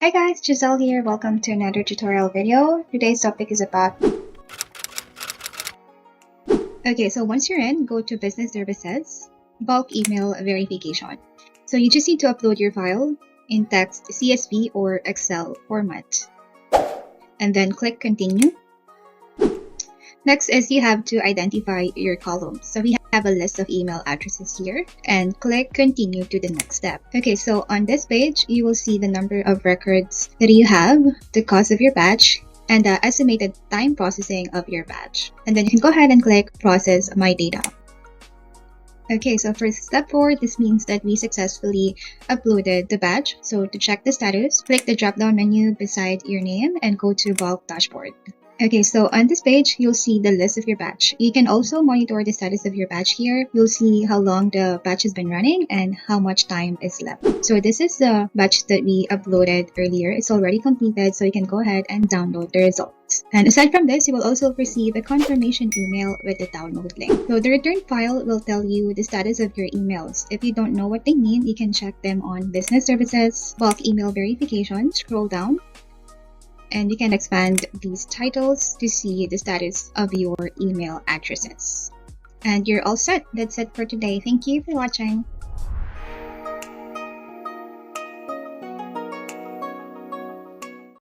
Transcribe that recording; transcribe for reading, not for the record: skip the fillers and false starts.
Hi guys, Giselle here. Welcome to another tutorial video. Today's topic is about... Okay, so once you're in, go to Business Services, Bulk Email Verification. So you just need to upload your file in text, CSV, or Excel format. And then click Continue. Next is you have to identify your columns. So we have a list of email addresses here and click Continue to the next step. Okay, so on this page, you will see the number of records that you have, the cost of your batch, and the estimated time processing of your batch. And then you can go ahead and click Process My Data. Okay, so for step 4, this means that we successfully uploaded the batch. So to check the status, click the drop-down menu beside your name and go to Bulk Dashboard. Okay, so on this page, you'll see the list of your batch. You can also monitor the status of your batch here. You'll see how long the batch has been running and how much time is left. So this is the batch that we uploaded earlier. It's already completed, so you can go ahead and download the results. And aside from this, you will also receive a confirmation email with the download link. So the return file will tell you the status of your emails. If you don't know what they mean, you can check them on Business Services, Bulk Email Verification, scroll down, and you can expand these titles to see the status of your email addresses. And you're all set. That's it for today. Thank you for watching.